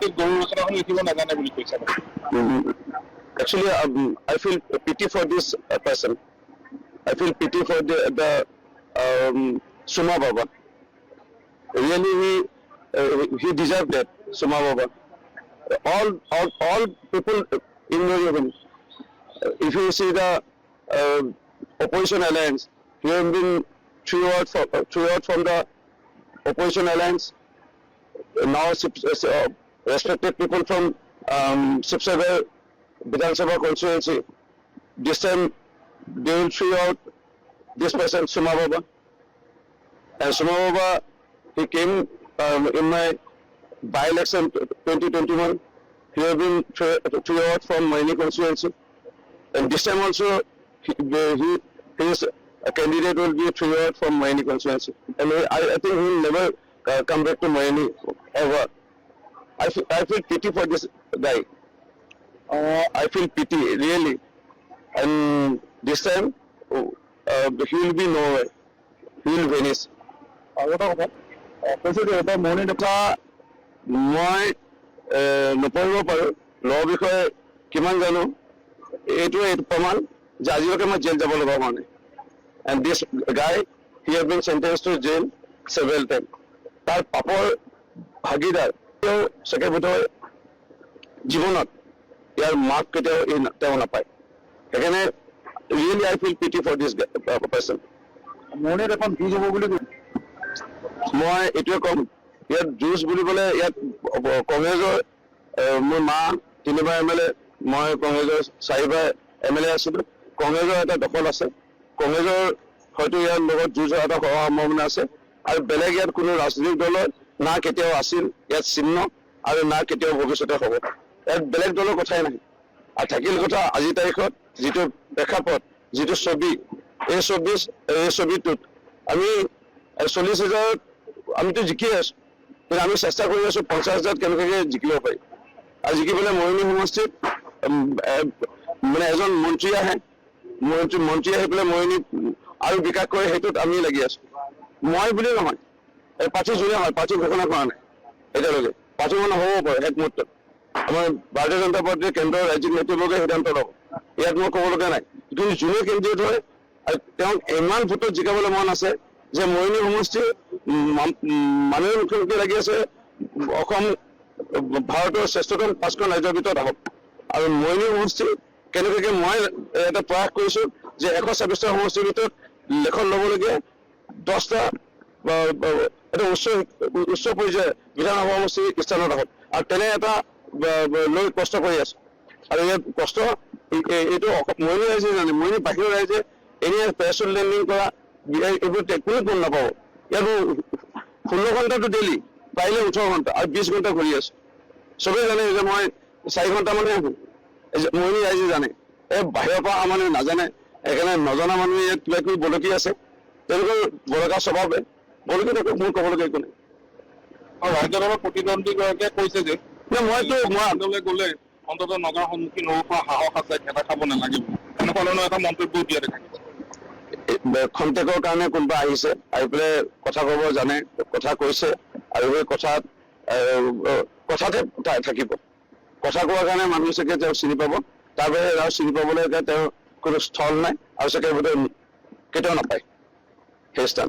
নামটোত গৰুৰ ৰচনাখন লিখিব নাজানে বুলি কৈছে। Actually, I feel pity for this person. I feel pity for the Suma Baba. Really, he deserved that, Suma Baba. All people ignored him. If you see the opposition alliance, he has been threw out from the opposition alliance. Now respected people from Sipsagar Vidhan Sabha constituency. This time they will throw out this person, Suma Baba. And Suma Baba, he came in my by-election 2021. He has been thrown out from Maini constituency. And this time also, his candidate will be thrown out from Maini constituency. And I think he will never come back to Maini ever. I feel pity for this guy. I feel pity, really. And this time, he will be nowhere. He will vanish. মই নপঢ়িব পাৰোঁ, ল বিষয়ে কিমান জানো এইটো প্ৰমাণ যে আজিলৈকে মই জেল যাব লগা হোৱা নাই। And this guy he have been sentence to jail several time. তাৰ পাপৰ ভাগিদাৰ চেক্ৰেটাৰী জীৱনত ইয়াৰ মাৰ্ক কেতিয়াও তেওঁ নাপায়। সেইকাৰণে ৰিয়েলি আই ফিল পিটি ফৰ দিছ পাৰ্চন। মৌনীত এখন যুঁজ হ'ব বুলি মই এইটোৱে ক'ম, ইয়াত যুঁজ বুলিবলৈ ইয়াত কংগ্ৰেছৰ মোৰ মা 3বাৰ MLA, মই কংগ্ৰেছৰ 4বাৰ MLA আছিলোঁ। কংগ্ৰেছৰ এটা দখল আছে, কংগ্ৰেছৰ হয়তো ইয়াৰ লগত যুঁজ হোৱাৰ এটা সম্ভাৱনা আছে। আৰু বেলেগ ইয়াত কোনো ৰাজনৈতিক দলৰ না কেতিয়াও আছিল ইয়াত চিহ্ন, আৰু না কেতিয়াও ভৱিষ্যতে হ'ব। ইয়াত বেলেগ দলৰ কথাই নাই। আৰু থাকিল কথা আজিৰ তাৰিখত যিটো প্ৰেক্ষাপট, যিটো ছবি, এই ছবিটোত আমি 40,000 আমিতো জিকি আছোঁ, কিন্তু আমি চেষ্টা কৰি আছোঁ 50,000 কেনেকৈ জিকিব পাৰি। আৰু জিকিবলৈ মৰিয়নি সমষ্টিত মানে এজন মন্ত্ৰী আহে, মন্ত্ৰী আহি পেলাই মৰিয়নি আৰু বিকাশ কৰে, সেইটোত আমি লাগি আছোঁ। মই বুলি নহয়, এই পাৰ্টি যোনে হয়, পাৰ্টি ঘোষণা কৰা নাই এতিয়ালৈকে। পাৰ্টি মানে হ'ব পাৰে এক মুহূৰ্তত। আমাৰ ভাৰতীয় জনতা পাৰ্টীৰ কেন্দ্ৰৰ ৰাজ্যিক নেতৃবৰ্গে সিদ্ধান্ত ল'ব, ইয়াত মই ক'বলগীয়া নাই। কিন্তু যোনে কেন্দ্ৰীয় হয় তেওঁক ইমান ভোটত জিকাবলৈ মন আছে যে মৰিয়নি সমষ্টি মাননীয় মুখ্যমন্ত্ৰী লাগি আছে অসম ভাৰতৰ শ্ৰেষ্ঠতম 5খন ৰাজ্যৰ ভিতৰত আহক। আৰু মৰিয়নি সমষ্টি কেনেবাকৈ মই এটা প্ৰয়াস কৰিছোঁ যে 126টা সমষ্টিৰ ভিতৰত লেখত ল'বলগীয়া 10টা এটা উচ্চ পৰ্যায়ৰ বিধানসভা সমষ্টিৰ স্থানত আহক। আৰু তেনে এটা লৈ কষ্ট কৰি আছোঁ। আৰু ইয়াত কষ্ট এইটো মৰিয়নি ৰাইজে জানে, মৰিয়নি বাহিৰৰ ৰাইজে এনেই পেৰাচুট লেণ্ডিং কৰা এইবোৰ কোনো গম নাপাব। ইয়াত 16 ঘণ্টাটো ডেইলি, পাৰিলে 18 ঘণ্টা আৰু 20 ঘণ্টা ঘূৰি আছোঁ। চবেই জানে যে মই 4 ঘণ্টামানহে আহোঁ, মৰিয়নি ৰাইজে জানে। এই বাহিৰৰ পৰা মানুহে নাজানে, সেইকাৰণে নজনা মানুহে ইয়াত কিবা কিবি বলকি আছে। তেওঁলোকৰ বলকা স্বভাৱে বলকি থাকে, মোৰ ক'বলগীয়া একো নাই। আৰু ৰাজ্যসভাৰ প্ৰতিদ্বন্দ্বীগৰাকীয়ে কৈছে যে মই গ'লে অন্ততঃ নগাঁৱৰ সন্মুখীন হ'ব পৰা সাহস আছে, খেদা খাব নালাগিব, এনেকুৱা ধৰণৰ এটা মন্তব্য দিয়া দেখা গৈছে। খন্তেকৰ কাৰণে কোনোবা আহিছে, আহি পেলাই কথা ক'ব জানে, কথা কৈছে, আৰু সেই কথাতে থাকিব। কথা কোৱাৰ কাৰণে মানুহ চাগে তেওঁ চিনি পাব, তাৰ বাহিৰে আৰু চিনি পাবলৈ তেওঁৰ কোনো স্থল নাই, আৰু চাগে কেতিয়াও নাপায় সেই স্থান।